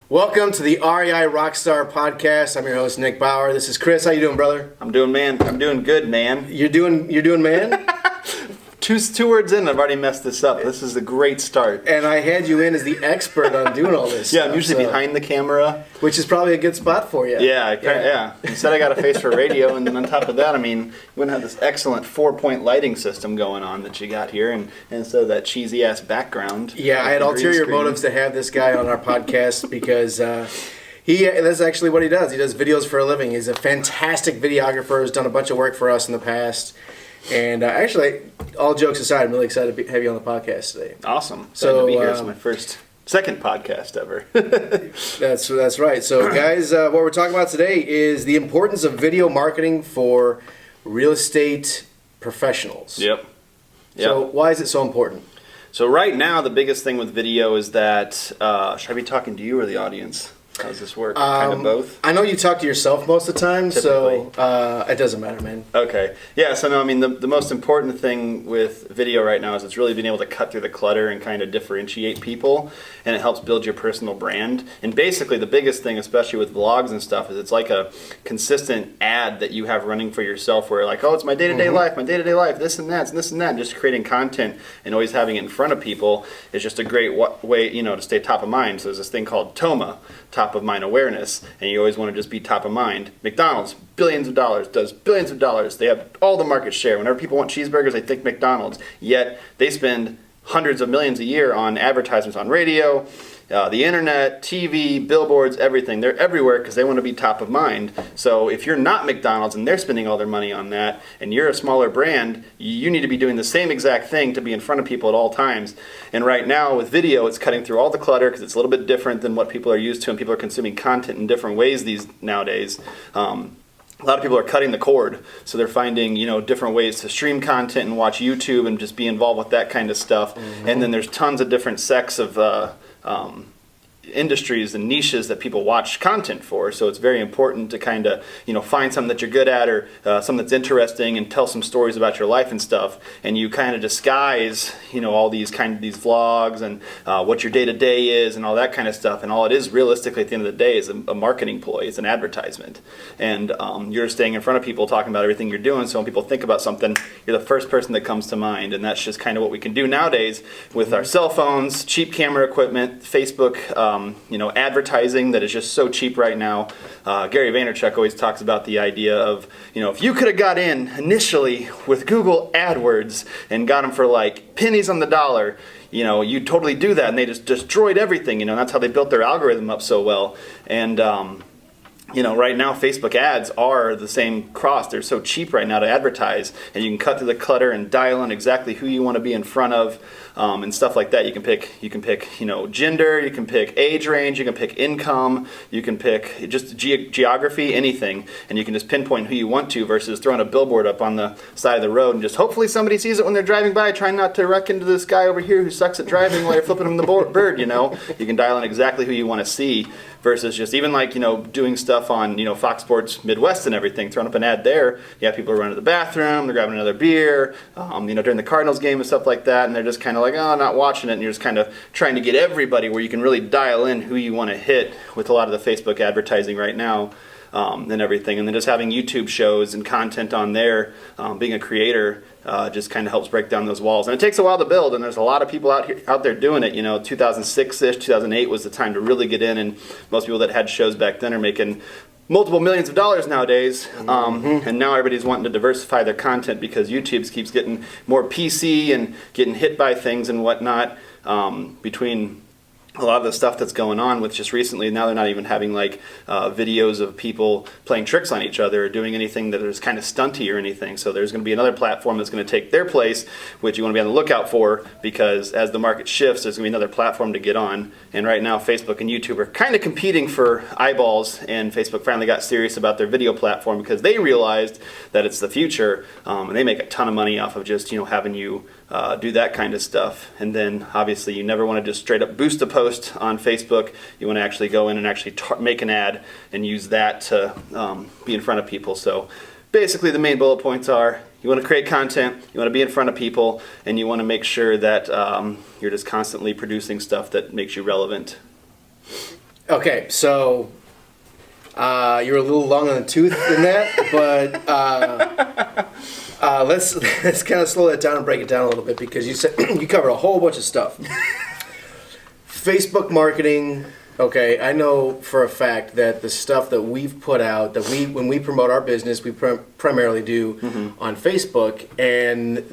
Welcome to the REI RockStar podcast. I'm your host, Nick Bauer. This is Chris. How you doing, brother? I'm doing good, man. You're doing, man? Two words in, I've already messed this up. This is a great start. And I had you in as the expert on doing all this Yeah, stuff, I'm usually behind the camera. Which is probably a good spot for you. Yeah. You said I got a face for radio, and then on top of that, I mean, you wouldn't have this excellent 4-point lighting system going on that you got here, and instead of that cheesy-ass background. Yeah, I had ulterior motives to have this guy on our podcast because that's actually what he does. He does videos for a living. He's a fantastic videographer. He's done a bunch of work for us in the past. And actually, all jokes aside, I'm really excited to have you on the podcast today. Awesome. So, to be here. It's my second podcast ever. That's right. So, guys, what we're talking about today is the importance of video marketing for real estate professionals. Yep. So, why is it so important? So, right now, the biggest thing with video is that, should I be talking to you or the audience? How does this work? Kind of both? I know you talk to yourself most of the time, Typically. So it doesn't matter, man. Okay. Yeah, so no, I mean, the most important thing with video right now is it's really being able to cut through the clutter and kind of differentiate people, and it helps build your personal brand. And basically, the biggest thing, especially with vlogs and stuff, is it's like a consistent ad that you have running for yourself where like, oh, it's my day-to-day life, this and that, and just creating content and always having it in front of people is just a great way, to stay top of mind. So there's this thing called TOMA, top of mind awareness, and you always want to just be top of mind. McDonald's, billions of dollars, does billions of dollars. They have all the market share. Whenever people want cheeseburgers, they think McDonald's. Yet they spend hundreds of millions a year on advertisements on radio, the internet, TV, billboards, everything. They're everywhere because they want to be top of mind. So if you're not McDonald's and they're spending all their money on that, and you're a smaller brand, you need to be doing the same exact thing to be in front of people at all times. And right now with video, it's cutting through all the clutter because it's a little bit different than what people are used to, and people are consuming content in different ways nowadays. A lot of people are cutting the cord, so they're finding different ways to stream content and watch YouTube and just be involved with that kind of stuff. And then there's tons of different sects of industries and niches that people watch content for, so it's very important to kind of find something that you're good at or something that's interesting and tell some stories about your life and stuff, and you kind of disguise all these vlogs and what your day-to-day is and all that kind of stuff, and all it is realistically at the end of the day is a marketing ploy. It's an advertisement, and you're staying in front of people talking about everything you're doing, so when people think about something, you're the first person that comes to mind. And that's just kind of what we can do nowadays with our cell phones, cheap camera equipment, Facebook, advertising that is just so cheap right now. Gary Vaynerchuk always talks about the idea of, if you could have got in initially with Google AdWords and got them for like pennies on the dollar, you'd totally do that, and they just destroyed everything, and that's how they built their algorithm up so well. And right now Facebook ads are the same cost. They're so cheap right now to advertise, and you can cut through the clutter and dial in exactly who you want to be in front of, and stuff like that. You can pick gender, you can pick age range, you can pick income, you can pick just geography, anything, and you can just pinpoint who you want to versus throwing a billboard up on the side of the road and just hopefully somebody sees it when they're driving by, trying not to wreck into this guy over here who sucks at driving while you're flipping him the bird. You can dial in exactly who you want to see versus just even doing stuff on Fox Sports Midwest and everything, throwing up an ad there. You have people who run to the bathroom, they're grabbing another beer, during the Cardinals game and stuff like that, and they're just kind of like, oh, not watching it, and you're just kind of trying to get everybody where you can really dial in who you want to hit with a lot of the Facebook advertising right now, and everything. And then just having YouTube shows and content on there, being a creator, just kind of helps break down those walls. And it takes a while to build, and there's a lot of people out there doing it. 2006-ish, 2008 was the time to really get in, and most people that had shows back then are making multiple millions of dollars nowadays, and now everybody's wanting to diversify their content because YouTube keeps getting more PC and getting hit by things and whatnot, between a lot of the stuff that's going on with just recently. Now they're not even having videos of people playing tricks on each other or doing anything that is kind of stunty or anything. So there's going to be another platform that's going to take their place, which you want to be on the lookout for, because as the market shifts, there's going to be another platform to get on. And right now Facebook and YouTube are kind of competing for eyeballs, and Facebook finally got serious about their video platform because they realized that it's the future, and they make a ton of money off of just having you do that kind of stuff. And then obviously you never want to just straight up boost a post on Facebook. You want to actually go in and actually make an ad and use that to be in front of people. So basically the main bullet points are: you want to create content, you want to be in front of people, and you want to make sure that you're just constantly producing stuff that makes you relevant. Okay, so you're a little long on the tooth in that, but let's kind of slow that down and break it down a little bit, because you said you covered a whole bunch of stuff. Facebook marketing. Okay, I know for a fact that the stuff that we've put out, that when we promote our business, we primarily do on Facebook, and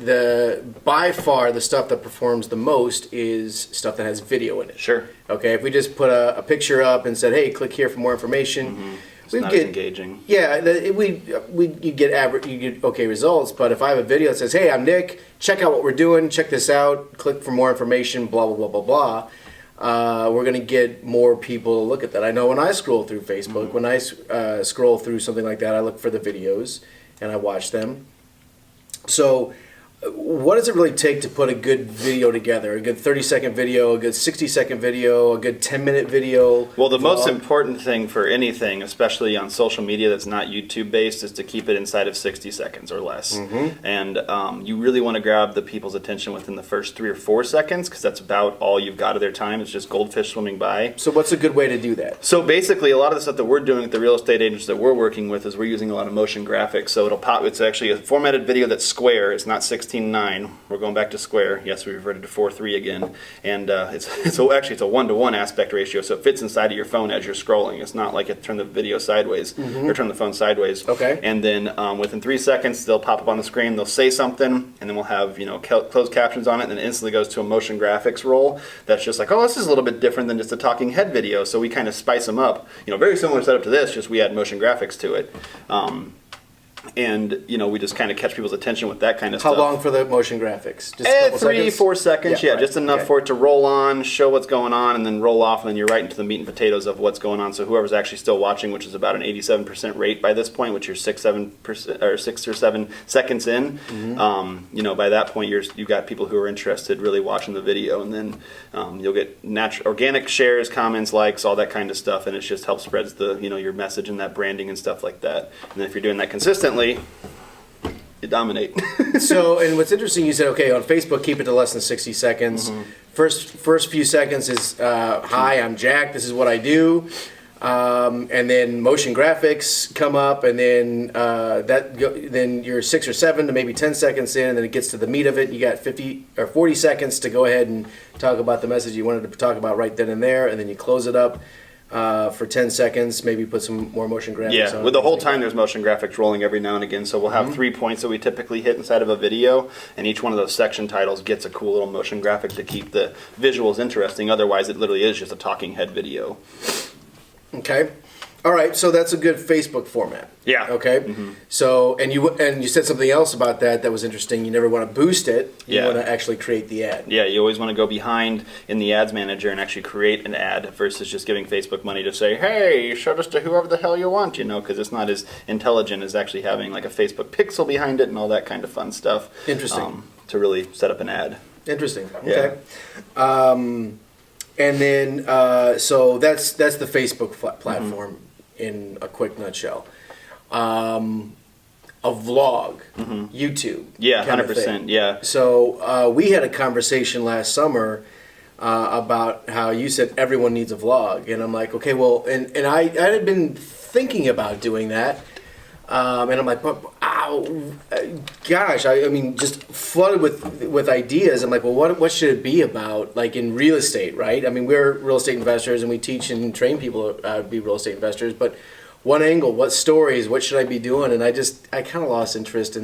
by far the stuff that performs the most is stuff that has video in it. Sure. Okay, if we just put a picture up and said, "Hey, click here for more information," It's not as engaging. Yeah, you get average, you get okay results. But if I have a video that says, "Hey, I'm Nick. Check out what we're doing. Check this out. Click for more information." Blah blah blah blah blah. We're going to get more people to look at that. I know when I scroll through Facebook, when I scroll through something like that, I look for the videos and I watch them. So what does it really take to put a good video together? A good 30-second video, a good 60-second video, a good 10-minute video? Well, the most important thing for anything, especially on social media that's not YouTube-based, is to keep it inside of 60 seconds or less. And you really want to grab the people's attention within the first 3 or 4 seconds, because that's about all you've got of their time. It's just goldfish swimming by. So what's a good way to do that? So basically, a lot of the stuff that we're doing with the real estate agents that we're working with is we're using a lot of motion graphics. So it'll pop. It's actually a formatted video that's square. It's not 16:9. We're going back to square. Yes, we reverted to 4:3 again. And it's actually a 1-to-1 aspect ratio, so it fits inside of your phone as you're scrolling. It's not like it turned the video sideways or turn the phone sideways. Okay. And then within 3 seconds, they'll pop up on the screen. They'll say something, and then we'll have closed captions on it, and then it instantly goes to a motion graphics roll. That's just like, oh, this is a little bit different than just a talking head video. So we kind of spice them up. Very similar setup to this, just we add motion graphics to it. And we just kind of catch people's attention with that kind of stuff. How long for the motion graphics? Just a couple 3-4 seconds. Yeah, right. Just enough for it to roll on, show what's going on, and then roll off, and then you're right into the meat and potatoes of what's going on. So whoever's actually still watching, which is about an 87% rate by this point, which you're 6 or 7 seconds in, by that point you've got people who are interested really watching the video, and then you'll get organic shares, comments, likes, all that kind of stuff, and it just helps spreads the your message and that branding and stuff like that. And then if you're doing that consistently, you dominate. So, and what's interesting, you said, okay, on Facebook, keep it to less than 60 seconds. First few seconds is, hi, I'm Jack, this is what I do. And then motion graphics come up, and then then you're 6 or 7 to maybe 10 seconds in, and then it gets to the meat of it. You got 50 or 40 seconds to go ahead and talk about the message you wanted to talk about right then and there, and then you close it up. For 10 seconds, maybe put some more motion graphics on. With the whole time there's motion graphics rolling every now and again, so we'll have 3 points that we typically hit inside of a video, and each one of those section titles gets a cool little motion graphic to keep the visuals interesting. Otherwise, it literally is just a talking head video. Okay. All right, so that's a good Facebook format. Yeah. Okay. So, and you said something else about that was interesting. You never want to boost it. You want to actually create the ad. Yeah, you always want to go behind in the ads manager and actually create an ad versus just giving Facebook money to say, hey, show this to whoever the hell you want, because it's not as intelligent as actually having like a Facebook pixel behind it and all that kind of fun stuff. Interesting. To really set up an ad. Interesting. Okay. Yeah. And then, so that's the Facebook platform. In a quick nutshell, a vlog, YouTube. Yeah, 100%. Yeah. So we had a conversation last summer about how you said everyone needs a vlog, and I'm like, okay, well, and I had been thinking about doing that, and I'm like, gosh, I mean, just flooded with ideas. I'm like, well, what should it be about? Like in real estate, right? I mean, we're real estate investors, and we teach and train people to be real estate investors. But what angle? What stories? What should I be doing? And I kind of lost interest.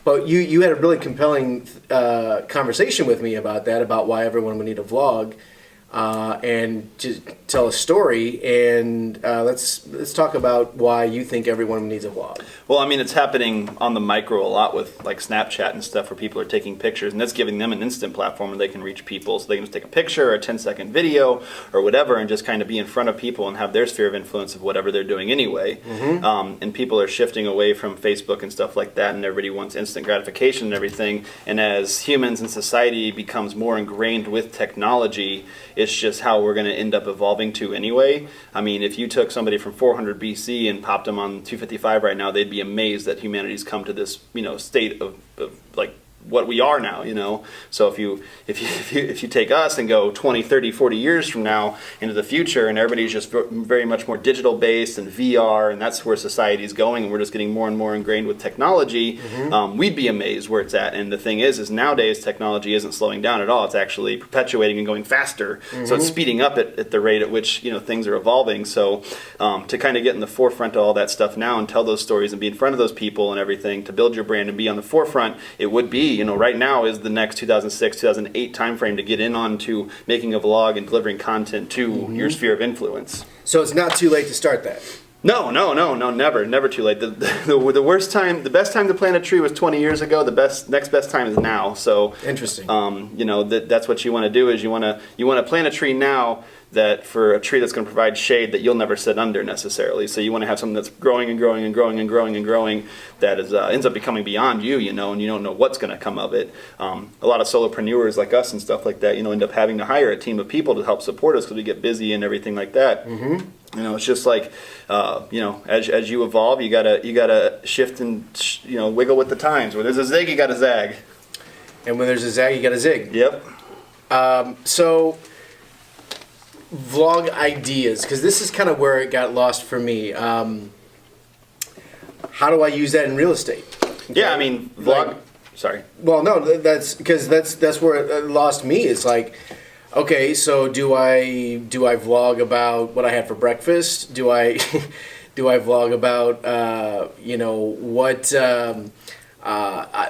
But you had a really compelling conversation with me about that, about why everyone would need a vlog. And just tell a story, and let's talk about why you think everyone needs a vlog. Well, I mean, it's happening on the micro a lot with like Snapchat and stuff, where people are taking pictures, and that's giving them an instant platform where they can reach people. So they can just take a picture or a 10-second video or whatever, and just kind of be in front of people and have their sphere of influence of whatever they're doing anyway. And people are shifting away from Facebook and stuff like that, and everybody wants instant gratification and everything. And as humans and society becomes more ingrained with technology, it's just how we're going to end up evolving to anyway. I mean, if you took somebody from 400 BC and popped them on 255 right now, they'd be amazed that humanity's come to this, state of like what we are now, So if you take us and go 20, 30, 40 years from now into the future, and everybody's just very much more digital based and VR, and that's where society is going, and we're just getting more and more ingrained with technology, we'd be amazed where it's at. And the thing is nowadays technology isn't slowing down at all. It's actually perpetuating and going faster. So it's speeding up at the rate at which things are evolving. So to kind of get in the forefront of all that stuff now and tell those stories and be in front of those people and everything, to build your brand and be on the forefront, it would be, right now is the next 2006, 2008 timeframe to get in on to making a vlog and delivering content to your sphere of influence. So it's not too late to start that. No, never too late. The worst time, the best time to plant a tree was 20 years ago. The next best time is now. So interesting. That's what you want to do is you want to plant a tree now, that for a tree that's going to provide shade that you'll never sit under necessarily. So you want to have something that's growing and growing and growing and growing and growing that is ends up becoming beyond you, and you don't know what's going to come of it. A lot of solopreneurs like us and stuff like that, end up having to hire a team of people to help support us because we get busy and everything like that. It's just like, as you evolve, you gotta shift and wiggle with the times. Where there's a zig, you got to zag, and when there's a zag, you got to zig. Yep. So vlog ideas, because this is kind of where it got lost for me. How do I use that in real estate? Okay. Yeah, I mean, vlog. Sorry. Well, no, that's because that's where it lost me. It's like, okay, so do I vlog about what I had for breakfast? Do I vlog about what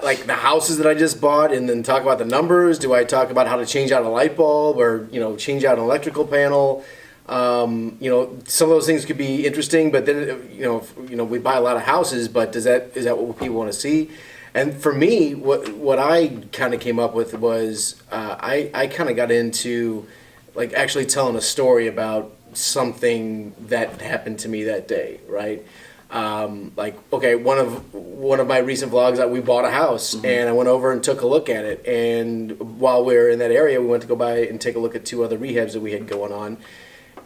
like the houses that I just bought and then talk about the numbers? Do I talk about how to change out a light bulb or change out an electrical panel? Some of those things could be interesting, but then we buy a lot of houses, but is that what people want to see? And for me, what I kind of came up with was I kind of got into like actually telling a story about something that happened to me that day, right? Like, okay, one of my recent vlogs, we bought a house and I went over and took a look at it. And while we were in that area, we went to go by and take a look at 2 other rehabs that we had going on.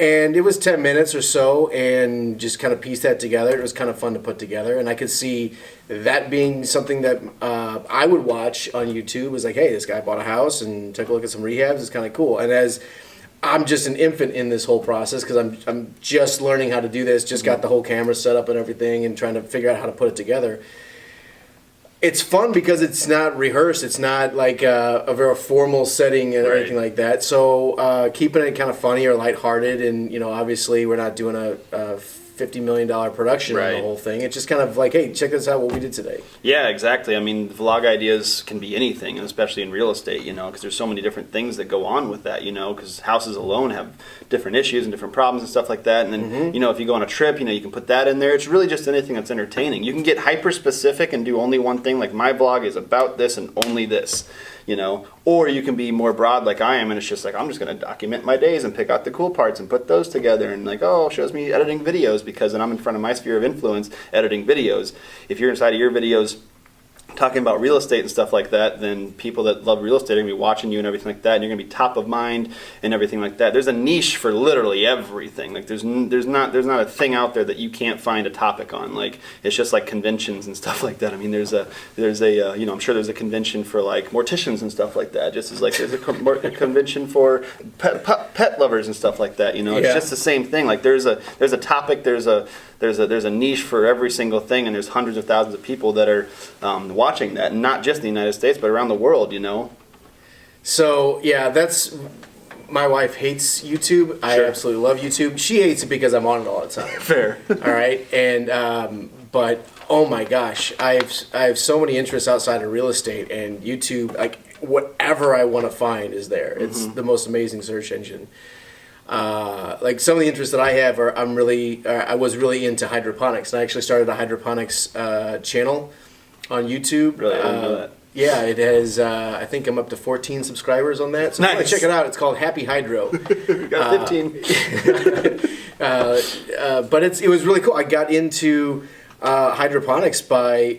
And it was 10 minutes or so, and just kind of pieced that together. It was kind of fun to put together, and I could see that being something that I would watch on YouTube. It was like, hey, this guy bought a house and took a look at some rehabs. It's kind of cool. And as I'm just an infant in this whole process because I'm just learning how to do this, just got the whole camera set up and everything and trying to figure out how to put it together. It's fun because it's not rehearsed. It's not like a very formal setting or anything like that. So keeping it kind of funny or lighthearted, and obviously we're not doing a $50 million production on the whole thing. It's just kind of like, hey, check this out, what we did today. Yeah, exactly. I mean, vlog ideas can be anything, and especially in real estate, because there's so many different things that go on with that, because houses alone have different issues and different problems and stuff like that. And then, if you go on a trip, you can put that in there. It's really just anything that's entertaining. You can get hyper specific and do only one thing, like my vlog is about this and only this. Or you can be more broad like I am, and it's just like, I'm just going to document my days and pick out the cool parts and put those together, and like, it shows me editing videos because then I'm in front of my sphere of influence editing videos. If you're inside of your videos talking about real estate and stuff like that, then people that love real estate are going to be watching you and everything like that, and you're going to be top of mind and everything like that. There's a niche for literally everything. Like there's not a thing out there that you can't find a topic on. Like it's just like conventions and stuff like that. I mean, there's a I'm sure there's a convention for like morticians and stuff like that. Just as like there's a convention for pet lovers and stuff like that. It's just the same thing. Like there's a topic, there's a niche for every single thing, and there's hundreds of thousands of people that are watching that, not just in the United States, but around the world, So, yeah, that's... My wife hates YouTube. I absolutely love YouTube. She hates it because I'm on it all the time. Fair. All right? And, but, oh my gosh, I have so many interests outside of real estate, and YouTube, like, whatever I want to find is there. It's the most amazing search engine. Like some of the interests that I have are I was really into hydroponics, and I actually started a hydroponics channel on YouTube. Really, I didn't know that. Yeah, it has. I think I'm up to 14 subscribers on that. So nice. Check it out. It's called Happy Hydro. Got 15. But it was really cool. I got into hydroponics by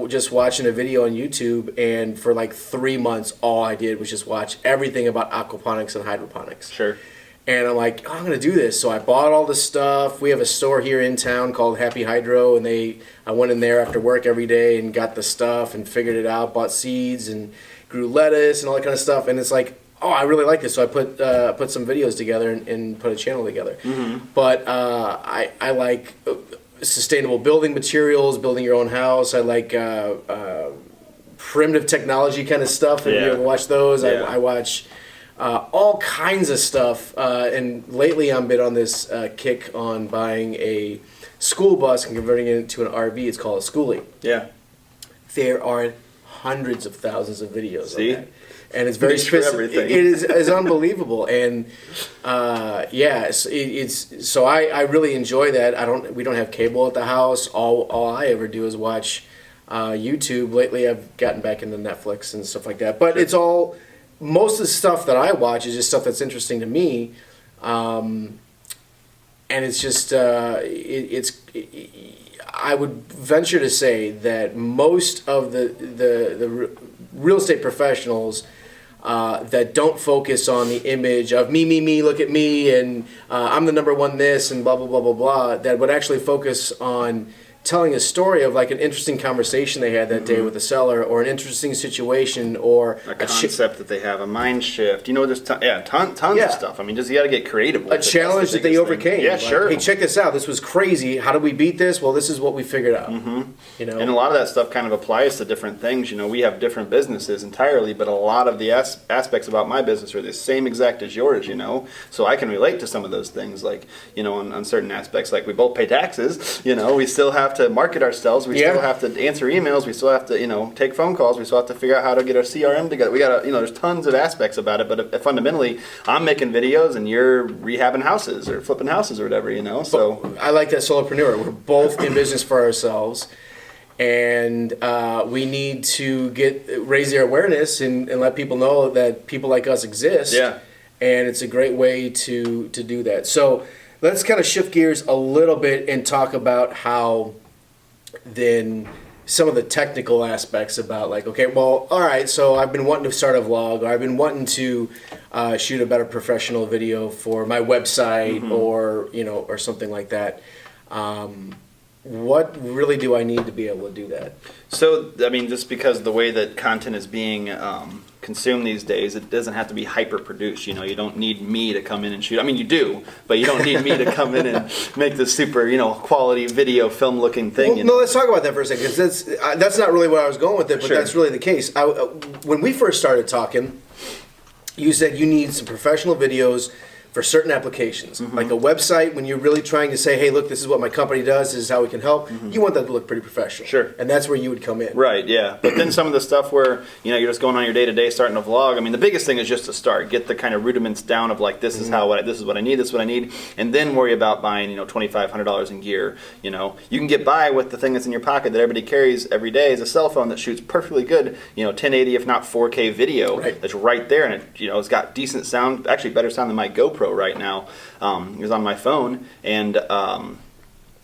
just watching a video on YouTube, and for like 3 months, all I did was just watch everything about aquaponics and hydroponics. Sure. And I'm like, oh, I'm going to do this. So I bought all the stuff. We have a store here in town called Happy Hydro, and I went in there after work every day and got the stuff and figured it out, bought seeds and grew lettuce and all that kind of stuff. And it's like, oh, I really like this. So I put some videos together and put a channel together. Mm-hmm. But I like sustainable building materials, building your own house. I like primitive technology kind of stuff. If you ever watch those, I watch all kinds of stuff. And lately I'm been on this kick on buying a school bus and converting it into an RV. It's called a schoolie. Yeah. There are hundreds of thousands of videos on that. And it's very specific. It is unbelievable. And it's so I really enjoy that. We don't have cable at the house. All I ever do is watch YouTube. Lately I've gotten back into Netflix and stuff like that. But it's all, most of the stuff that I watch is just stuff that's interesting to me. And it's just I would venture to say that most of the real estate professionals that don't focus on the image of me, look at me, and I'm the number one this, and blah, blah, blah, blah, blah, that would actually focus on telling a story of like an interesting conversation they had that day with the seller, or an interesting situation, or a concept that they have, a mind shift. There's tons of stuff. I mean, just you got to get creative with a challenge that they overcame. Yeah, sure. Hey, check this out. This was crazy. How do we beat this? Well, this is what we figured out. Mm-hmm. And a lot of that stuff kind of applies to different things. We have different businesses entirely, but a lot of the aspects about my business are the same exact as yours. So I can relate to some of those things, like on certain aspects. Like we both pay taxes. We still have to market ourselves. We still have to answer emails. We still have to, take phone calls. We still have to figure out how to get our CRM together. We got to, there's tons of aspects about it. But fundamentally, I'm making videos and you're rehabbing houses or flipping houses or whatever, So I like that solopreneur. We're both in business for ourselves, and we need to raise their awareness and let people know that people like us exist. Yeah, and it's a great way to do that. So let's kind of shift gears a little bit and talk about how then some of the technical aspects about like, okay, well, all right, so I've been wanting to start a vlog, or I've been wanting to shoot a better professional video for my website, or or something like that. What really do I need to be able to do that? So, I mean, just because the way that content is being consumed these days, it doesn't have to be hyper-produced. You don't need me to come in and shoot. I mean, you do, but you don't need me to come in and make this super, quality video film-looking thing. Well, no, let's talk about that for a second, because that's not really where I was going with it, but that's really the case. When we first started talking, you said you need some professional videos for certain applications, like a website. When you're really trying to say, hey, look, this is what my company does, this is how we can help, you want that to look pretty professional. Sure. And that's where you would come in. Right, yeah. But then some of the stuff where, you're just going on your day-to-day, starting a vlog, I mean, the biggest thing is just to start. Get the kind of rudiments down of like, this is what I need, and then worry about buying, $2,500 in gear. You can get by with the thing that's in your pocket that everybody carries every day is a cell phone that shoots perfectly good, 1080 if not 4K video. Right. That's right there, and it's got decent sound, actually better sound than my GoPro right now is on my phone, and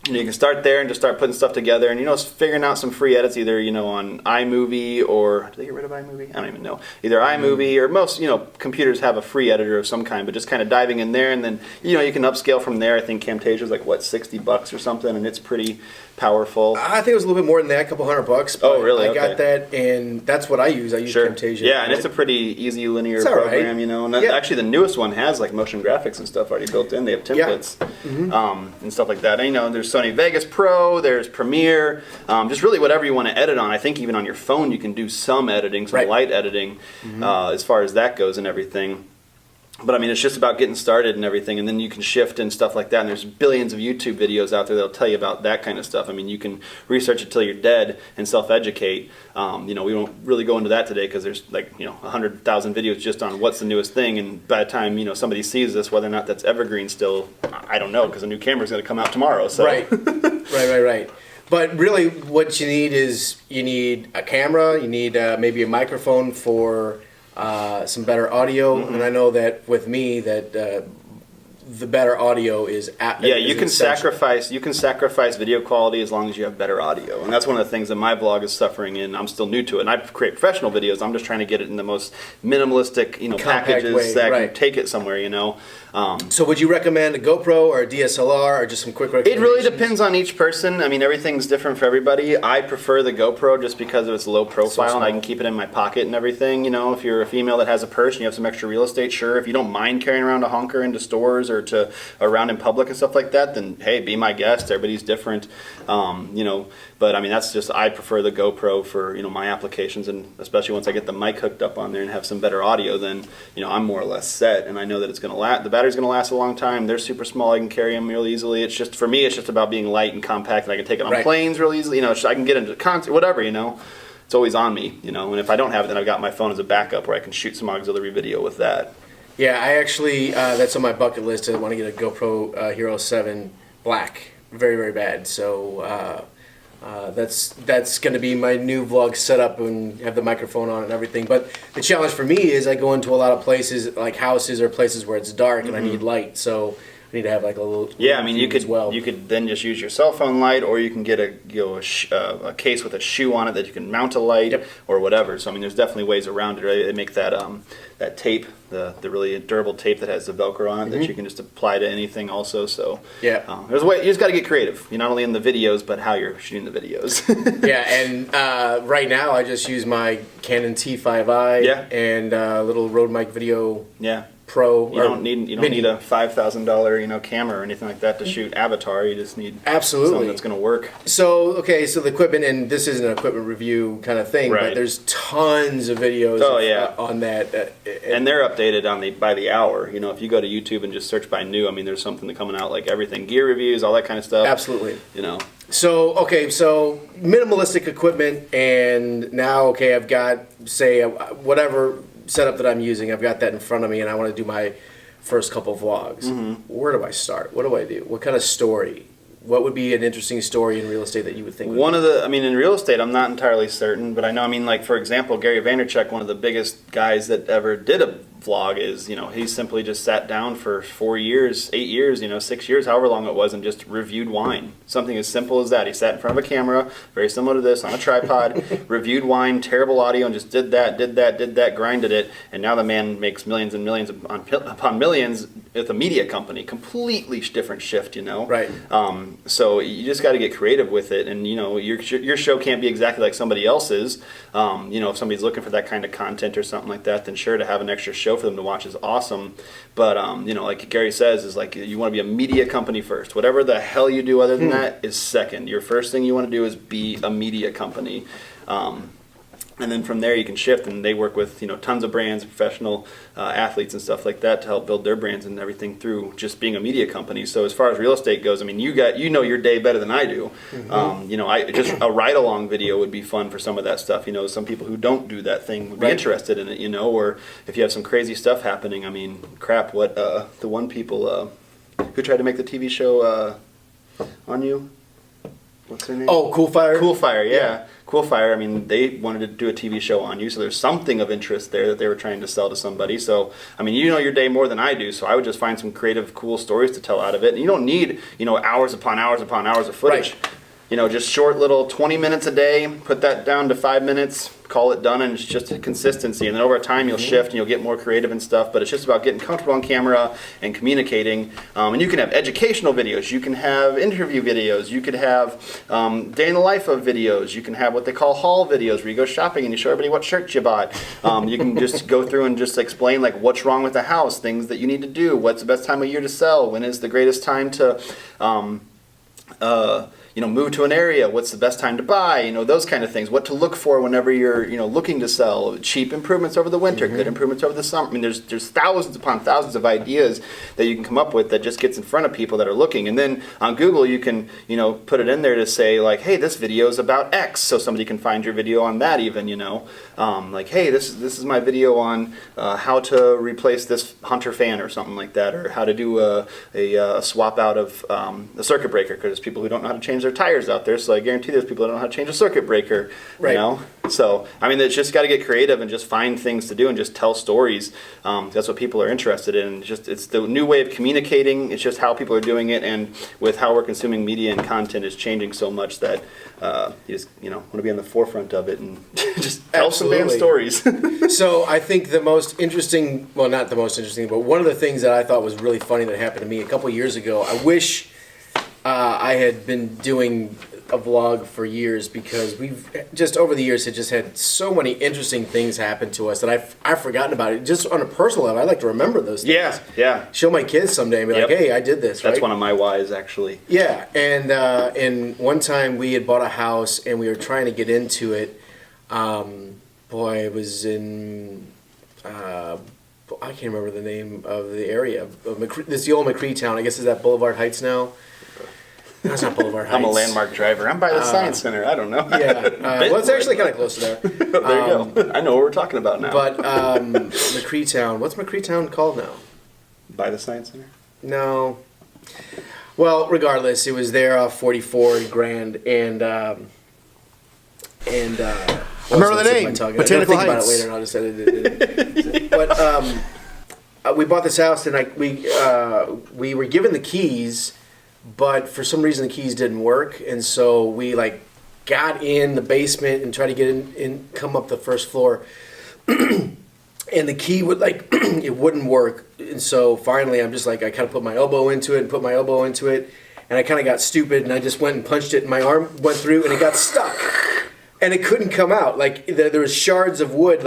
you can start there and just start putting stuff together, and figuring out some free edits, either on iMovie, or did they get rid of iMovie? I don't even know. Either iMovie or most computers have a free editor of some kind, but just kind of diving in there, and then you can upscale from there. I think Camtasia is like $60 or something, and it's pretty powerful. I think it was a little bit more than that, a couple $100. Oh, really? I got that, and that's what I use. I use Camtasia. Yeah, and it's a pretty easy linear program, and actually the newest one has like motion graphics and stuff already built in. They have templates and stuff like that. And, there's Sony Vegas Pro, there's Premiere, just really whatever you want to edit on. I think even on your phone you can do some editing, some light editing, as far as that goes and everything. But I mean, it's just about getting started and everything, and then you can shift and stuff like that. And there's billions of YouTube videos out there that'll tell you about that kind of stuff. I mean, you can research it till you're dead and self-educate. We won't really go into that today because there's 100,000 videos just on what's the newest thing. And by the time somebody sees this, whether or not that's evergreen still, I don't know, because a new camera's going to come out tomorrow. So. Right. But really, what you need is a camera. You need maybe a microphone for some better audio. And I know that with me, that the better audio is you can sacrifice video quality as long as you have better audio, and that's one of the things that my vlog is suffering in. I'm still new to it, and I create professional videos. I'm just trying to get it in the most minimalistic, packages way, that right. can take it somewhere, So would you recommend a GoPro or a DSLR or just some quick recommendations? It really depends on each person. I mean, everything's different for everybody. I prefer the GoPro just because of its low profile and I can keep it in my pocket and everything. If you're a female that has a purse and you have some extra real estate, sure. If you don't mind carrying around a honker into stores or around in public and stuff like that, then hey, be my guest. Everybody's different. But I mean, that's just, I prefer the GoPro for, my applications, and especially once I get the mic hooked up on there and have some better audio, then, I'm more or less set, and I know that it's going to last, the battery's going to last a long time. They're super small, I can carry them real easily. It's just, for me, it's just about being light and compact, and I can take it on planes real easily, I can get into concert, whatever, It's always on me, and if I don't have it, then I've got my phone as a backup where I can shoot some auxiliary video with that. Yeah, I actually, that's on my bucket list. I want to get a GoPro Hero 7 Black. Very, very bad. So that's going to be my new vlog setup and have the microphone on and everything. But the challenge for me is I go into a lot of places, like houses or places where it's dark and I need light. So I need to have like a little you could then just use your cell phone light, or you can get a case with a shoe on it that you can mount a light or whatever. So I mean, there's definitely ways around it. Right? They make that that tape, the really durable tape that has the Velcro on it that you can just apply to anything also. So there's a way. You just got to get creative. You're not only in the videos, but how you're shooting the videos. And right now I just use my Canon T5i and little Rode Mic Video. Pro. You don't need a $5,000 camera or anything like that to shoot Avatar. You just need something that's going to work. So the equipment, and this isn't an equipment review kind of thing, but there's tons of videos on that. And they're updated by the hour. If you go to YouTube and just search by new, I mean, there's something coming out like everything, gear reviews, all that kind of stuff. Absolutely. So minimalistic equipment, and now I've got whatever setup that I'm using, I've got that in front of me, and I want to do my first couple vlogs. Where do I start? What do I do? What kind of story? What would be an interesting story in real estate that you would think? In real estate, I'm not entirely certain, but I know, for example, Gary Vaynerchuk, one of the biggest guys that ever did a vlog, is, he simply just sat down for 4 years, 8 years, 6 years, however long it was, and just reviewed wine. Something as simple as that. He sat in front of a camera, very similar to this, on a tripod, reviewed wine, terrible audio, and just did that, grinded it, and now the man makes millions and millions upon millions with a media company. Completely different shift, Right. So you just got to get creative with it, and your show can't be exactly like somebody else's. If somebody's looking for that kind of content or something like that, then sure, to have an extra show for them to watch is awesome. But like Gary says, is like you want to be a media company first. Whatever the hell you do other than that is second. Your first thing you want to do is be a media company. And then from there you can shift, and they work with tons of brands, professional athletes and stuff like that to help build their brands and everything through just being a media company. So as far as real estate goes, I mean, you know your day better than I do. Just a ride along video would be fun for some of that stuff. Some people who don't do that thing would be interested in it. Or if you have some crazy stuff happening. I mean, crap. What the one people who tried to make the TV show on you? What's their name? Oh, Coolfire. Coolfire, yeah. Coolfire, I mean, they wanted to do a TV show on you, so there's something of interest there that they were trying to sell to somebody. So, I mean, you know your day more than I do, so I would just find some creative, cool stories to tell out of it. And you don't need, hours upon hours upon hours of footage. Right. Just short little 20 minutes a day, put that down to 5 minutes, call it done, and it's just a consistency. And then over time you'll shift and you'll get more creative and stuff, but it's just about getting comfortable on camera and communicating. And you can have educational videos, you can have interview videos, you could have day in the life of videos, you can have what they call haul videos where you go shopping and you show everybody what shirts you bought. You can just go through and just explain like what's wrong with the house, things that you need to do, what's the best time of year to sell, when is the greatest time to move to an area, what's the best time to buy, those kind of things, what to look for whenever you're, looking to sell, cheap improvements over the winter, good improvements over the summer. I mean, there's thousands upon thousands of ideas that you can come up with that just gets in front of people that are looking. And then on Google, you can, put it in there to say like, hey, this video is about X, so somebody can find your video on that even, like, hey, this is my video on how to replace this Hunter fan or something like that, or how to do a swap out of a circuit breaker, because there's people who don't know how to change their tires out there, so I guarantee there's people that don't know how to change a circuit breaker. Right. You know? So, I mean, it's just got to get creative and just find things to do and just tell stories. That's what people are interested in. It's the new way of communicating. It's just how people are doing it, and with how we're consuming media and content is changing so much that you just want to be on the forefront of it and just tell some damn stories. So I think the most interesting, well, not the most interesting, but one of the things that I thought was really funny that happened to me a couple years ago. I wish I had been doing a vlog for years, because we've just over the years had just had so many interesting things happen to us that I've forgotten about it. Just on a personal level, I like to remember those things. Yeah. Show my kids someday and be like, hey, I did this. That's right? one of my whys, actually. Yeah, and one time we had bought a house and we were trying to get into it. It was in I can't remember the name of the area. This is the old McCree town. I guess is that Boulevard Heights now. No, it's not Boulevard Heights. I'm a landmark driver. I'm by the Science Center. I don't know. Yeah, well, it's actually kind of close to there. There you go. I know what we're talking about now. But McCree Town. What's McCree Town called now? By the Science Center? No. Well, regardless, it was there off 44 Grand, and I remember the name. I'm Botanical think about it Heights. later, and I'll just edit it. But we bought this house, and we were given the keys, but for some reason the keys didn't work, and so we got in the basement and tried to get in come up the first floor, and the key would it wouldn't work, and so finally I'm just I kind of put my elbow into it, and I kind of got stupid, and I just went and punched it, and my arm went through, and it got stuck. And it couldn't come out. There was shards of wood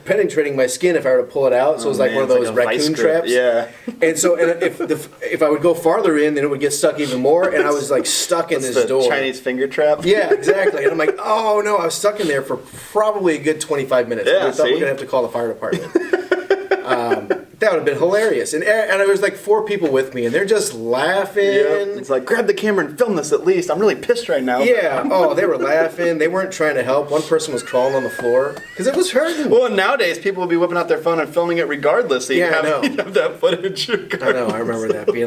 penetrating my skin if I were to pull it out. So it was one of those raccoon traps. Yeah. And so if I would go farther in, then it would get stuck even more. And I was stuck in this door. Chinese finger trap. Yeah, exactly. And I'm like, oh no, I was stuck in there for probably a good 25 minutes. Yeah, I thought we were gonna have to call the fire department. That would have been hilarious. And there was 4 people with me, and they're just laughing. Yep. It's grab the camera and film this at least. I'm really pissed right now. Yeah. Oh, they were laughing. They weren't trying to help. One person was crawling on the floor because it was hurting. Well, nowadays people will be whipping out their phone and filming it regardless. So you I know. You have that footage. I know. I remember that being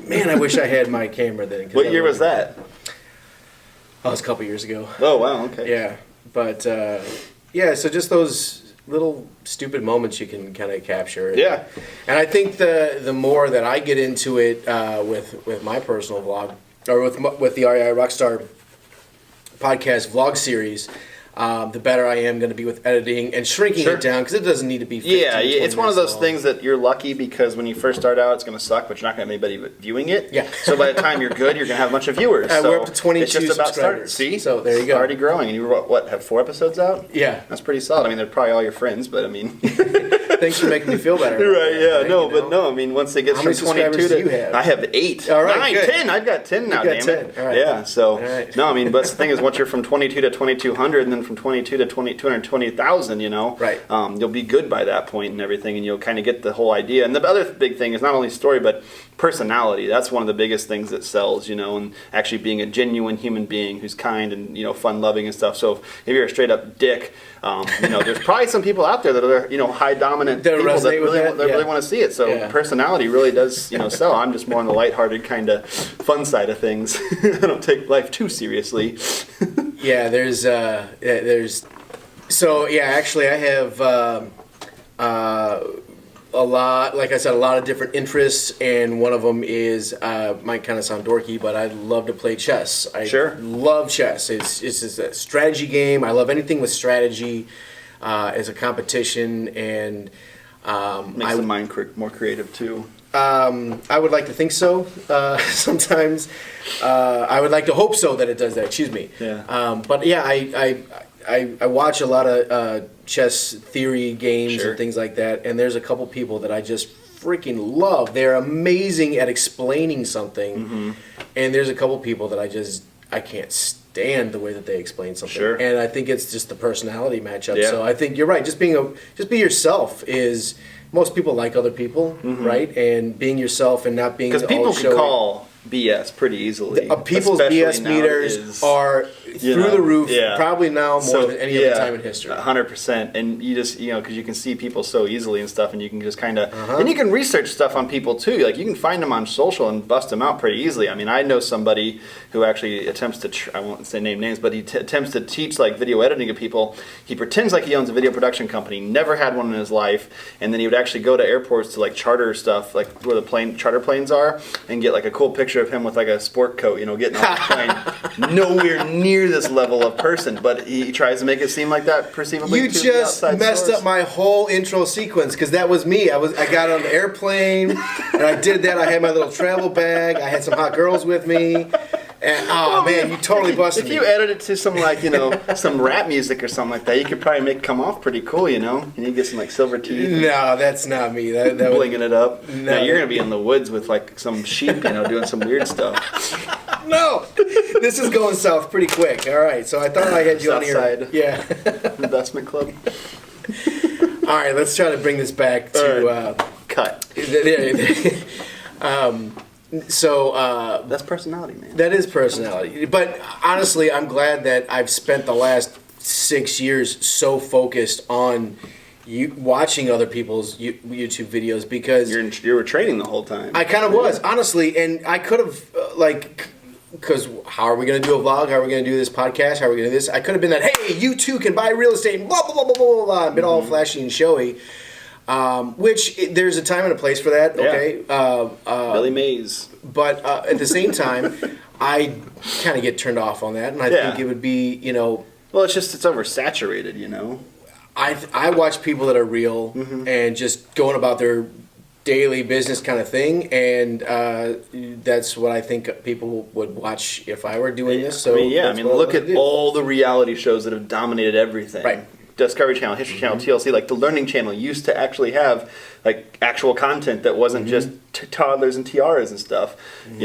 man, I wish I had my camera then. What year was that? Oh, it was a couple years ago. Oh, wow. Okay. Yeah. But, so just those little stupid moments you can kind of capture. Yeah. And I think the more that I get into it with my personal vlog, or with the REI RockStar podcast vlog series, the better I am going to be with editing and shrinking it down, because it doesn't need to be 15, it's one of those long. things that you're lucky, because when you first start out, it's going to suck, but you're not going to have anybody viewing it. Yeah. So by the time you're good, you're going to have a bunch of viewers. So we're up to 22 it's just about starting. subscribers. See? So there you go. Already growing. And you were, have 4 episodes out? Yeah. That's pretty solid. I mean, they're probably all your friends, but I mean... Thanks for making me feel better. Right, yeah, Right, no, but no, I mean, once they get How from many 22 subscribers to... do you have? I have 8, All right, 9, good. 10. I've got 10 now, You've got damn it. 10. All right. Yeah, so... All right. No, I mean, but the thing is, once you're from 22 to 2200, and then from 22 to 220,000, Right. you'll be good by that point and everything, and you'll kind of get the whole idea. And the other big thing is not only story, but personality. That's one of the biggest things that sells, and actually being a genuine human being who's kind and, fun-loving and stuff. So if you're a straight-up dick, there's probably some people out there that are, high dominant people that really want to see it. So personality really does, sell. I'm just more on the lighthearted kind of fun side of things. I don't take life too seriously. Yeah, So actually, I have a lot. Like I said, a lot of different interests, and one of them is might kind of sound dorky, but I love to play chess. I love chess. It's just a strategy game. I love anything with strategy as a competition, and makes the mind more creative too. I would like to think so. Sometimes I would like to hope so that it does that. Excuse me. Yeah. But yeah, I watch a lot of chess theory games and things like that, and there's a couple people that I just freaking love. They're amazing at explaining something, and there's a couple people that I can't stand the way that they explain something. Sure. And I think it's just the personality matchup. Yeah. So I think you're right. Just be yourself is. Most people like other people, right? And being yourself and not being because people can call BS pretty easily. People's BS meters are through the roof, probably now more than any other time in history. 100%. And you just, because you can see people so easily and stuff, and you can just kind of, and you can research stuff on people too. Like you can find them on social and bust them out pretty easily. I mean, I know somebody who actually attempts to, I won't say name names, but he attempts to teach like video editing to people. He pretends like he owns a video production company, never had one in his life, and then he would actually go to airports to like charter stuff, like where the charter planes are, and get like a cool picture of him with like a sport coat, getting off the plane. Nowhere near this level of person, but he tries to make it seem like that perceivably. You just messed up my whole intro sequence, because that was me. I got on the airplane and I did that. I had my little travel bag. I had some hot girls with me. And man, you totally busted me. If you edit it to some some rap music or something like that, you could probably make it come off pretty cool, And you get some like silver teeth. No, that's not me. That blinging it up. No, now you're gonna be in the woods with like some sheep, doing some weird stuff. No, this is going south pretty quick. All right, so I thought I had you on here. Yeah, investment club. All right, let's try to bring this back to cut. So that's personality, man. That is personality. But honestly, I'm glad that I've spent the last 6 years so focused on watching other people's YouTube videos, because you were training the whole time. I kind of was, honestly, and I could have because how are we going to do a vlog? How are we going to do this podcast? How are we going to do this? I could have been that, hey, you too can buy real estate, and blah, blah, blah, blah, blah, blah, and been all flashy and showy. Which there's a time and a place for that, okay? Billy Mays. But at the same time, I kind of get turned off on that, and I think it would be, Well, it's oversaturated, I watch people that are real and just going about their daily business kind of thing, and that's what I think people would watch if I were doing this. So look at all the reality shows that have dominated everything. Right. Discovery Channel, History Channel, TLC, like the Learning Channel used to actually have like actual content that wasn't just toddlers and tiaras and stuff, and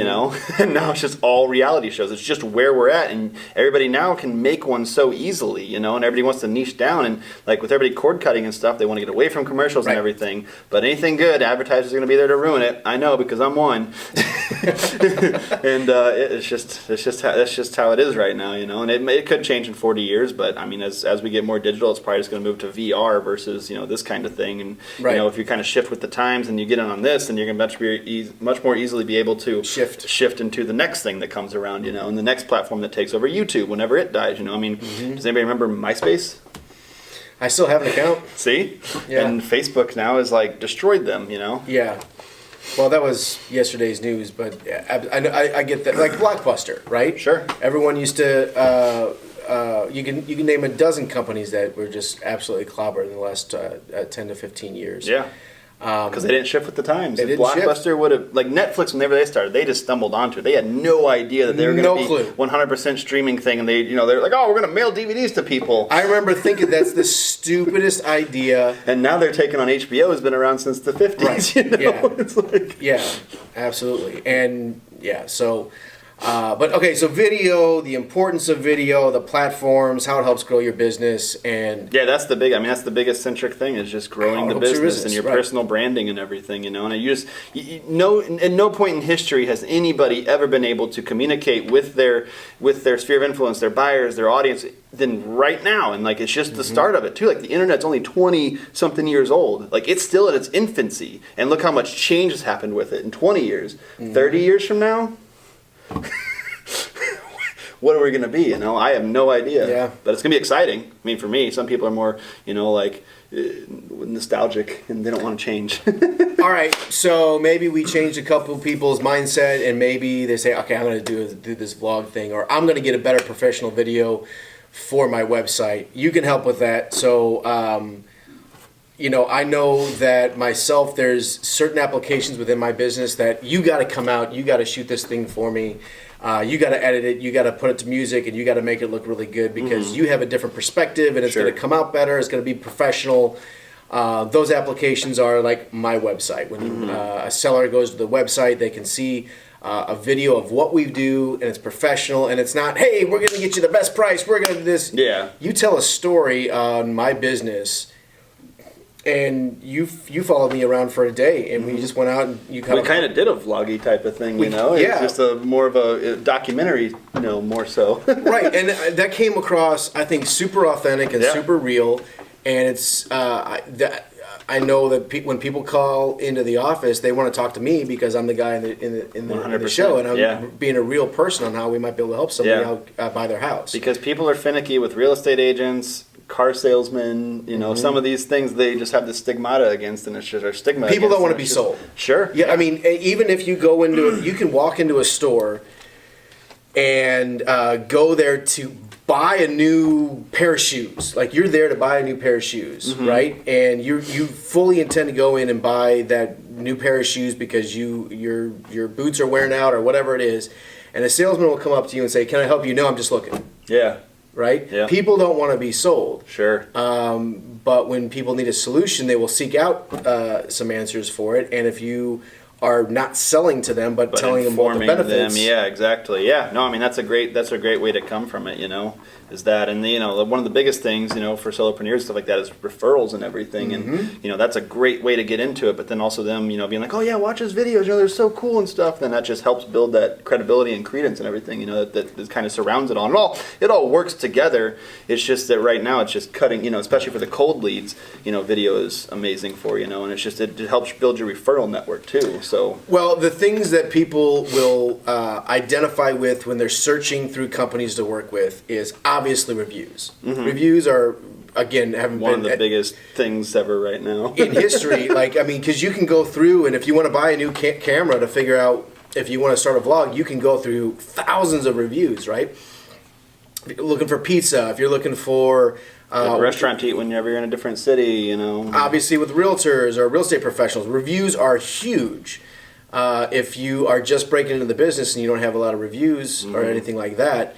now it's just all reality shows. It's just where we're at, and everybody now can make one so easily, and everybody wants to niche down, and like with everybody cord cutting and stuff, they want to get away from commercials and everything, but anything good, advertisers are going to be there to ruin it. I know, because I'm one. And that's just how it is right now, and it could change in 40 years, but I mean, as we get more digital, it's probably just going to move to VR versus this kind of thing, and if you kind of shift with the times and you get in on this, then you're going to much more easily be able to shift into the next thing that comes around, and the next platform that takes over YouTube whenever it dies. I mean, does anybody remember MySpace? I still have an account. See? Yeah. And Facebook now is like destroyed them, Yeah. Well, that was yesterday's news, but I get that. Like Blockbuster, right? Sure. Everyone used to. You can name a dozen companies that were just absolutely clobbered in the last 10 to 15 years. Yeah. Because they didn't shift with the times. They didn't Blockbuster would have, like Netflix, whenever they started, they just stumbled onto it. They had no idea that they were going to be 100% streaming thing, and they're like, oh, we're going to mail DVDs to people. I remember thinking that's the stupidest idea. And now they're taking on HBO, has been around since the 50s. Right. Yeah. It's like... Yeah, absolutely. And so... but okay, so video, the importance of video, the platforms, how it helps grow your business, and that's the biggest centric thing is just growing the business and your personal branding and everything, And at no point in history has anybody ever been able to communicate with their sphere of influence, their buyers, their audience, than right now, and like it's just the start of it too. Like the internet's only 20 something years old. Like it's still in its infancy, and look how much change has happened with it in 20 years. 30 years from now. What are we going to be? I have no idea. Yeah. But it's going to be exciting. I mean, for me, some people are more, nostalgic and they don't want to change. All right, so maybe we changed a couple people's mindset, and maybe they say, okay, I'm going to do this vlog thing, or I'm going to get a better professional video for my website. You can help with that. So, I know that myself, there's certain applications within my business that you got to come out, you got to shoot this thing for me. You got to edit it, you got to put it to music, and you got to make it look really good, because you have a different perspective, and it's going to come out better, it's going to be professional. Those applications are like my website. When a seller goes to the website, they can see a video of what we do, and it's professional, and it's not, hey, we're going to get you the best price, we're going to do this. Yeah. You tell a story on my business, and you followed me around for a day, and we just went out and we kind of did a vloggy type of thing, you know. Yeah. It's just more of a documentary, you know, more so. Right, and that came across, I think, super authentic and Yeah. super real. And it's I know that when people call into the office, they want to talk to me because I'm the guy in the show, and I'm being a real person on how we might be able to help somebody out buy their house. Because people are finicky with real estate agents, car salesmen, you know, some of these things they just have the stigmata against, and it's just our stigma. People don't want to be sold. Sure. Yeah, I mean, even if you go into, you can walk into a store and go there to buy a new pair of shoes. Like, you're there to buy a new pair of shoes, right? And you fully intend to go in and buy that new pair of shoes because your boots are wearing out or whatever it is. And a salesman will come up to you and say, "Can I help you?" "No, I'm just looking." Yeah. Right? Yeah. People don't want to be sold. Sure. But when people need a solution, they will seek out some answers for it. And if you are not selling to them, but telling them what the benefits. Yeah, exactly. Yeah. No, I mean, that's a great way to come from it, you know, is that. And, you know, one of the biggest things, you know, for solopreneurs and stuff like that is referrals and everything. And, you know, that's a great way to get into it. But then also them, you know, being like, "Oh, yeah, watch his videos. You know, they're so cool and stuff." Then that just helps build that credibility and credence and everything, you know, that kind of surrounds it all. And it all works together. It's just that right now it's just cutting, you know, especially for the cold leads, you know, video is amazing for, you know, and it's just, it helps build your referral network too. So, well, the things that people will identify with when they're searching through companies to work with is obviously reviews. Reviews are, again, haven't one been of the biggest things ever right now in history. Like, I mean, because you can go through, and if you want to buy a new camera to figure out if you want to start a vlog, you can go through thousands of reviews, right? If you're looking for pizza, if you're looking for a restaurant to eat whenever you're in a different city, you know. Obviously, with realtors or real estate professionals, reviews are huge. If you are just breaking into the business and you don't have a lot of reviews or anything like that,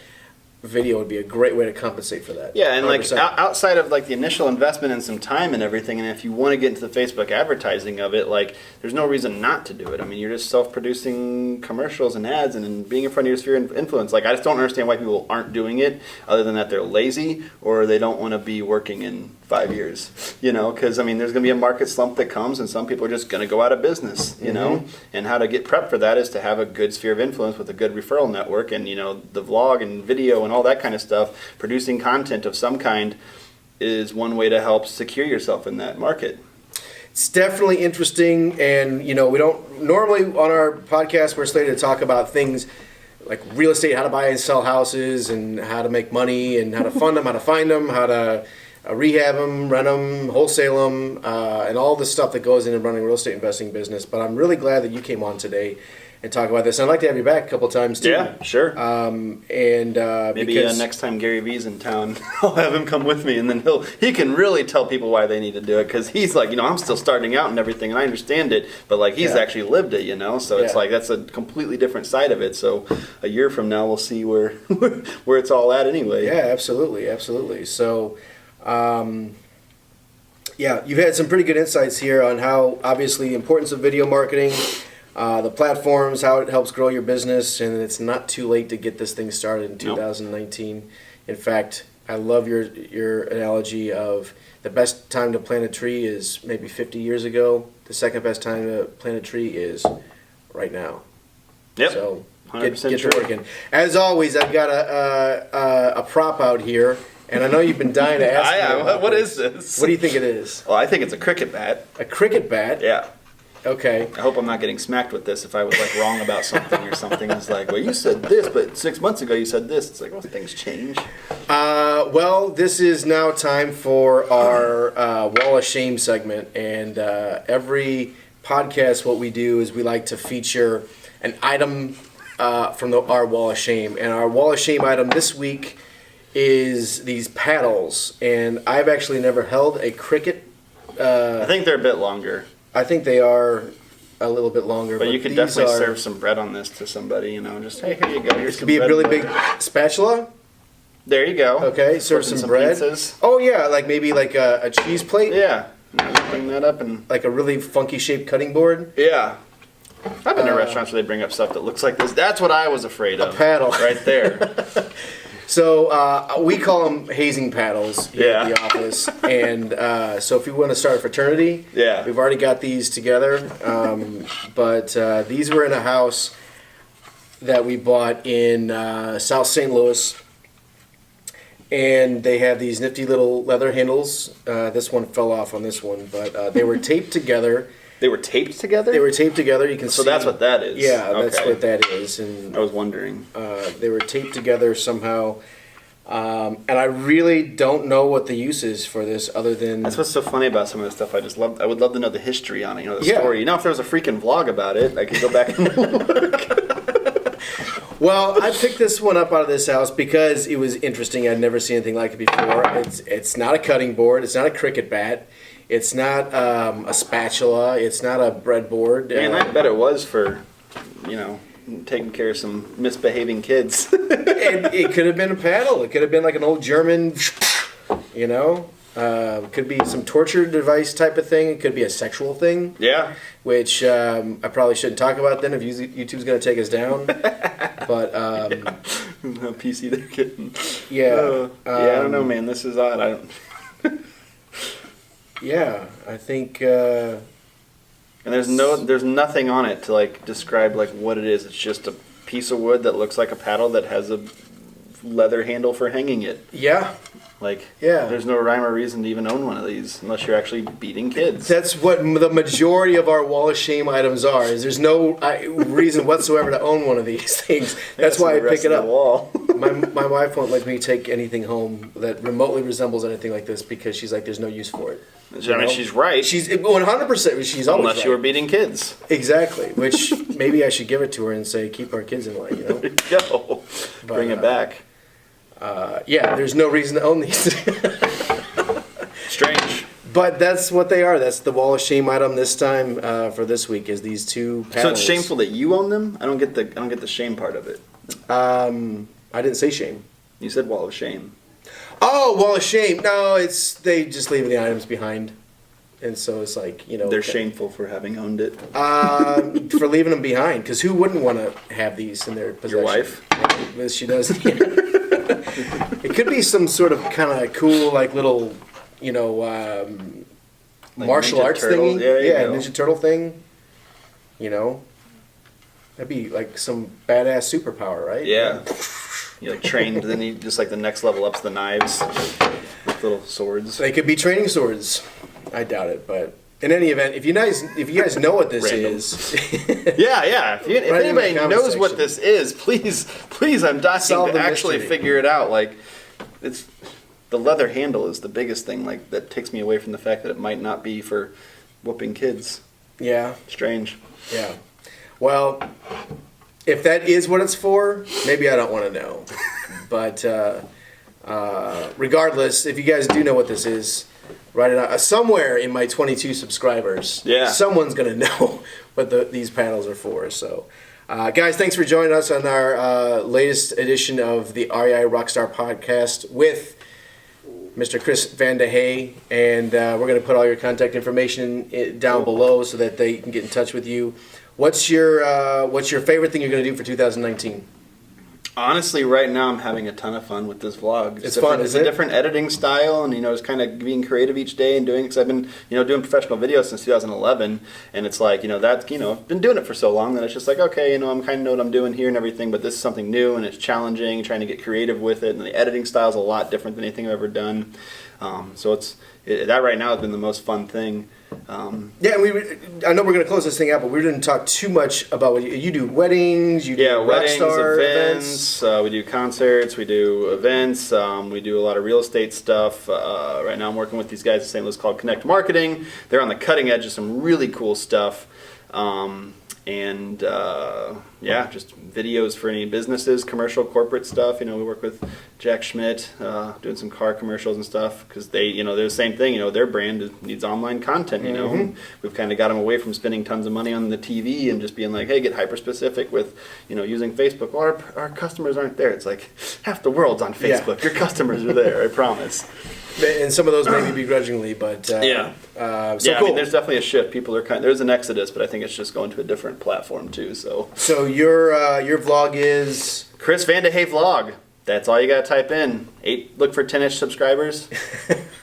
video would be a great way to compensate for that. Yeah, and 100%. like outside of like the initial investment and some time and everything, and if you want to get into the Facebook advertising of it, like there's no reason not to do it. I mean, you're just self-producing commercials and ads and being in front of your sphere of influence. Like, I just don't understand why people aren't doing it, other than that they're lazy or they don't want to be working in 5 years, you know, because I mean, there's going to be a market slump that comes, and some people are just going to go out of business, you know. And how to get prepped for that is to have a good sphere of influence with a good referral network, and you know, the vlog and video and all that kind of stuff. Producing content of some kind is one way to help secure yourself in that market. It's definitely interesting, and you know, we don't normally on our podcast we're slated to talk about things like real estate, how to buy and sell houses, and how to make money, and how to fund them, how to find them, how to rehab them, rent them, wholesale them, and all the stuff that goes into running a real estate investing business. But I'm really glad that you came on today and talk about this. And I'd like to have you back a couple times too. Yeah, sure. Maybe because next time Gary V's in town, I'll have him come with me, and then he can really tell people why they need to do it, because he's like, you know, I'm still starting out and everything, and I understand it, but like he's actually lived it, you know. So it's like that's a completely different side of it. So a year from now, we'll see where where it's all at anyway. Yeah, absolutely, absolutely. So. Yeah, you've had some pretty good insights here on how, obviously, the importance of video marketing, the platforms, how it helps grow your business, and it's not too late to get this thing started in 2019. In fact, I love your analogy of the best time to plant a tree is maybe 50 years ago. The second best time to plant a tree is right now. Yep. So get true. to working. As always, I've got a prop out here. And I know you've been dying to ask me about what this. is this? What do you think it is? Well, I think it's a cricket bat. A cricket bat? Yeah. Okay. I hope I'm not getting smacked with this if I was like wrong about something or something. It's like, well, you said this, but 6 months ago you said this. It's like, well, things change. Well, this is now time for our Wall of Shame segment. And every podcast, what we do is we like to feature an item from our Wall of Shame. And our Wall of Shame item this week is these paddles, and I've actually never held a cricket. I think they're a bit longer. I think they are a little bit longer. But you could definitely serve some bread on this to somebody, you know, just, hey, here you go. Here's It some could be bread. a really big spatula. There you go. Okay, serve Put in some bread. pizzas. Oh yeah, like maybe like a cheese plate. Yeah. Bring that up and... Like a really funky shaped cutting board. Yeah. I've been to restaurants where they bring up stuff that looks like this. That's what I was afraid of. A paddle. Right there. So we call them hazing paddles here at the office. And so if you want to start a fraternity, we've already got these together. But these were in a house that we bought in South St. Louis. And they have these nifty little leather handles. This one fell off on this one, but they were taped together. They were taped together? They were taped together. You can see. So that's what that is? Yeah, that's what that is. And I was wondering. they were taped together somehow. And I really don't know what the use is for this other than... That's what's so funny about some of this stuff. I would love to know the history on it, the story. If there was a freaking vlog about it, I could go back and look. Well, I picked this one up out of this house because it was interesting. I'd never seen anything like it before. It's not a cutting board. It's not a cricket bat. It's not a spatula. It's not a breadboard. Man, I bet it was for, taking care of some misbehaving kids. It could have been a paddle. It could have been like an old German, It could be some torture device type of thing. It could be a sexual thing. Yeah. Which I probably shouldn't talk about then if YouTube's going to take us down. But How PC they're getting. Yeah. I don't know, man. This is odd. I don't. Yeah, I think. And there's nothing on it to describe what it is. It's just a piece of wood that looks like a paddle that has a leather handle for hanging it. Yeah. There's no rhyme or reason to even own one of these unless you're actually beating kids. That's what the majority of our wall of shame items are. There's no reason whatsoever to own one of these things. That's why I pick it up. Wall. My wife won't let me take anything home that remotely resembles anything like this because she's like, there's no use for it. I mean, she's right. She's 100%. She's always unless right. you were beating kids. Exactly. Which maybe I should give it to her and say, keep our kids in line. There you go. Bring it back. There's no reason to own these. Strange. But that's what they are. That's the wall of shame item this time for this week is these two paddles. So it's shameful that you own them? I don't get the shame part of it. I didn't say shame. You said wall of shame. Oh, wall of shame. No, they just leave the items behind. And so it's they're shameful for having owned it. For leaving them behind. Because who wouldn't want to have these in their possession? Your wife? Yes, she does. It could be some sort of kind of cool, little, martial arts Turtles. thingy. Yeah, Ninja Turtle thing. That'd be like some badass superpower, right? Yeah. You trained, then you just the next level up's the knives with little swords. They could be training swords. I doubt it, but in any event, if you guys know what this is, yeah. If anybody knows what this is, please, I'm dying to actually figure it out. It's the leather handle is the biggest thing. That takes me away from the fact that it might not be for whooping kids. Yeah. Strange. Yeah. Well, if that is what it's for, maybe I don't want to know. But regardless, if you guys do know what this is, write it out. Somewhere in my 22 subscribers, someone's going to know what these paddles are for. So, guys, thanks for joining us on our latest edition of the REI RockStar podcast with Mr. Chris Vandehey. And we're going to put all your contact information down below so that they can get in touch with you. What's your favorite thing you're going to do for 2019? Honestly, right now I'm having a ton of fun with this vlog. It's fun, It's a different editing style, and it's kind of being creative each day and doing. Because I've been doing professional videos since 2011, and it's I've been doing it for so long that it's just okay, I'm kind of know what I'm doing here and everything. But this is something new and it's challenging, trying to get creative with it, and the editing style is a lot different than anything I've ever done. So that right now has been the most fun thing. And I know we're going to close this thing out, but we didn't talk too much about what you do. Weddings, you do weddings, RockStar events. We do concerts, we do events, we do a lot of real estate stuff. Right now I'm working with these guys in St. Louis called Kinetic Marketing. They're on the cutting edge of some really cool stuff. Just videos for any businesses, commercial, corporate stuff. We work with Jack Schmidt, doing some car commercials and stuff because they're the same thing. Their brand needs online content. We've kind of got them away from spending tons of money on the TV and just being hey, get hyper specific with using Facebook. Well, our customers aren't there. It's half the world's on Facebook. Your customers are there. I promise. And some of those maybe begrudgingly, but cool. I mean, there's definitely a shift. People are there's an exodus, but I think it's just going to a different platform too. So your vlog is Chris Vandehey vlog. That's all you gotta type in. Look for 10-ish subscribers.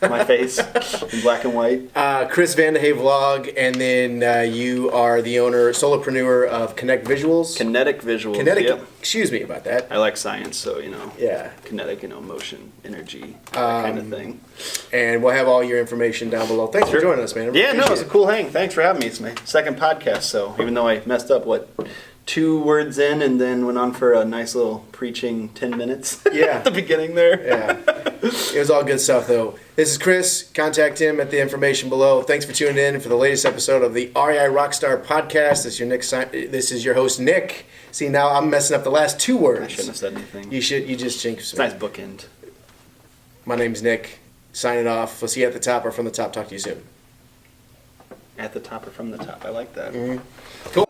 My face in black and white. Chris Vandehey vlog, and then you are the owner, solopreneur of Kinetic Visuals. Kinetic Visuals. Kinetic. Yep. Excuse me about that. I like science, so Yeah. kinetic, motion, energy, that kind of thing. And we'll have all your information down below. Thanks for joining us, man. Yeah, no, it's a it. cool hang. Thanks for having me. It's my second podcast, so even though I messed up, 2 words in, and then went on for a nice little preaching 10 minutes at the beginning there. Yeah. It was all good stuff, though. This is Chris. Contact him at the information below. Thanks for tuning in for the latest episode of the REI RockStar podcast. This is your host, Nick. See, now I'm messing up the last 2 words. I shouldn't have said anything. You just jinxed It's me. a nice bookend. My name's Nick. Signing off. We'll see you at the top or from the top. Talk to you soon. At the top or from the top. I like that. Mm-hmm. Cool.